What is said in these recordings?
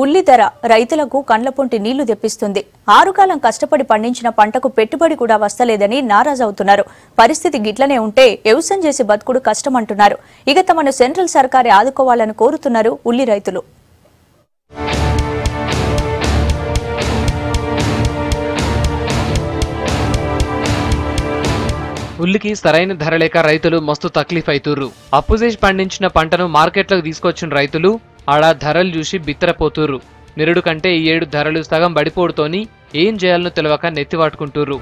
ఉల్లి ధర రైతులకు కండ్లపొంటి నీళ్లు తెప్పిస్తుంది. ఆరుకాలం కష్టపడి పండించిన పంటకు పెట్టుబడి కూడా వస్తలేదని నారాజవుతున్నారు. పరిస్థితి గిట్లనే ఉంటే వ్యవసాయం చేసి బతుకుడు కష్టమంటున్నారు. ఇక తమను సెంట్రల్ సర్కారే ఆదుకోవాలని కోరుతున్నారు ఉల్లి రైతులు. ఉల్లికి సరైన ధర లేక రైతులు మస్తు తక్లీఫ్ అవుతుర్రు. అప్పు చేసి పండించిన పంటను మార్కెట్లోకి తీసుకొచ్చిన రైతులు ఆడ ధరలు చూసి బిత్తరపోతుర్రు. నిరుడు కంటే ఈ ఏడు ధరలు సగం బడిపోడుతోని ఏం చేయాలనో తెలియక నెత్తివాటుకుంటుర్రు.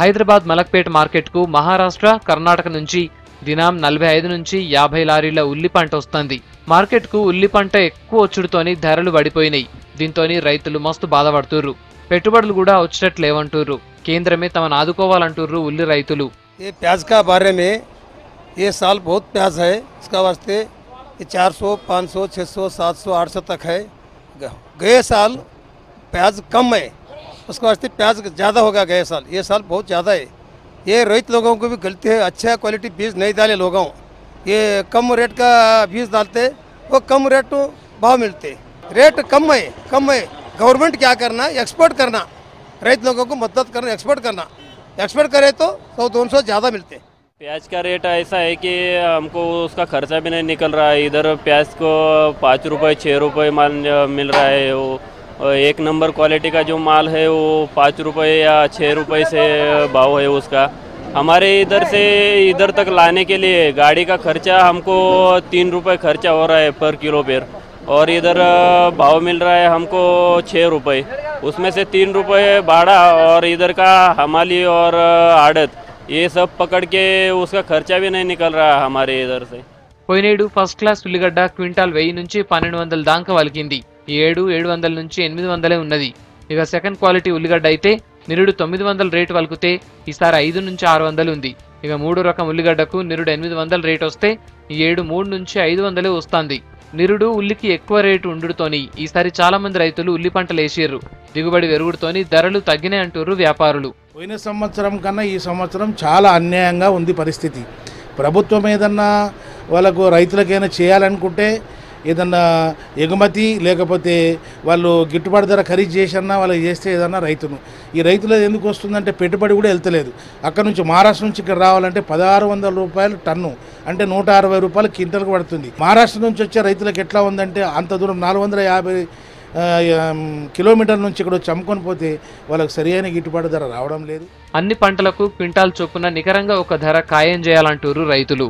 హైదరాబాద్ మలక్పేట్ మార్కెట్కు మహారాష్ట్ర, కర్ణాటక నుంచి దినం 45 నుంచి 50 లారీల ఉల్లి పంట వస్తుంది. మార్కెట్కు ఉల్లి పంట ఎక్కువ వచ్చుడుతోని ధరలు పడిపోయినాయి. దీంతోని రైతులు మస్తు బాధపడుతుర్రు. పెట్టుబడులు కూడా వచ్చేటట్లేవంటుర్రు. కేంద్రమే తమను ఆదుకోవాలంటుర్రు ఉల్లి రైతులు. ये प्याज का बारे में ये साल बहुत प्याज है, इसका वास्ते ये 400, 500, 600, 700, 800 तक है। गए साल प्याज कम है, उसके वास्ते प्याज ज़्यादा होगा गए साल। ये साल बहुत ज़्यादा है। ये रईत लोगों को भी गलती है, अच्छा क्वालिटी बीज नहीं डाले लोगों। ये कम रेट का बीज डालते वो कम रेट भाव मिलते। रेट कम है। गवर्नमेंट क्या करना, एक्सपोर्ट करना, रईत लोगों को मदद करना, एक्सपोर्ट करे तो 100-200 ज़्यादा मिलते। प्याज का रेट ऐसा है कि हमको उसका खर्चा भी नहीं निकल रहा है। इधर प्याज को 5 रुपये 6 रुपये माल मिल रहा है। वो एक नंबर क्वालिटी का जो माल है वो 5 रुपये या 6 रुपये से भाव है उसका। हमारे इधर से इधर तक लाने के लिए गाड़ी का खर्चा हमको 3 रुपये खर्चा हो रहा है पर किलो पेर, और इधर भाव मिल रहा है हमको 6 रुपये। उसमें से 3 रुपये भाड़ा और इधर का हमाली और आड़त ये सब पकड़ के उसका खर्चा भी नहीं निकल रहा हमारे इधर से। పోయినేడు ఫస్ట్ క్లాస్ ఉల్లిగడ్డ క్వింటాల్ 1000 నుంచి 1200 దాకా వలికింది. ఈ ఏడు 700 నుంచి 800 ఉన్నది. ఇక సెకండ్ క్వాలిటీ ఉల్లిగడ్డ అయితే నిరుడు 900 రేటు వలుకుతే ఈసారి 5 నుంచి 600 ఉంది. ఇక మూడో రకం ఉల్లిగడ్డకు నిరుడు 800 రేటు వస్తే ఈ ఏడు 3 నుంచి 500 వస్తుంది. నిరుడు ఉల్లికి ఎక్కువ రేటు ఉండుతోని ఈసారి చాలా మంది రైతులు ఉల్లి పంటలు వేసిర్రు. దిగుబడి పెరుగుడుతోని ధరలు తగ్గినాయి అంటుర్రు వ్యాపారులు. పోయిన సంవత్సరం కన్నా ఈ సంవత్సరం చాలా అన్యాయంగా ఉంది పరిస్థితి. ప్రభుత్వం ఏదన్నా వాళ్ళకు రైతులకైనా చేయాలనుకుంటే ఏదన్నా ఎగుమతి లేకపోతే వాళ్ళు గిట్టుబాటు ధర ఖరీదు చేసన్నా వాళ్ళకి చేస్తే ఏదన్నా రైతును ఈ రైతులది ఎందుకు వస్తుందంటే పెట్టుబడి కూడా వెళ్తలేదు. అక్కడ నుంచి మహారాష్ట్ర నుంచి ఇక్కడ రావాలంటే 1600 రూపాయలు టన్ను, అంటే 160 రూపాయలు క్వింటల్కి పడుతుంది. మహారాష్ట్ర నుంచి వచ్చే రైతులకు ఎట్లా ఉందంటే అంత దూరం 450 కిలోమీటర్ల నుంచి ఇక్కడ వచ్చి అమ్ముకొని పోతే వాళ్ళకి సరైన గిట్టుబాటు ధర రావడం లేదు. అన్ని పంటలకు క్వింటాల్ చొప్పున నికరంగా ఒక ధర ఖాయం చేయాలంటారు రైతులు.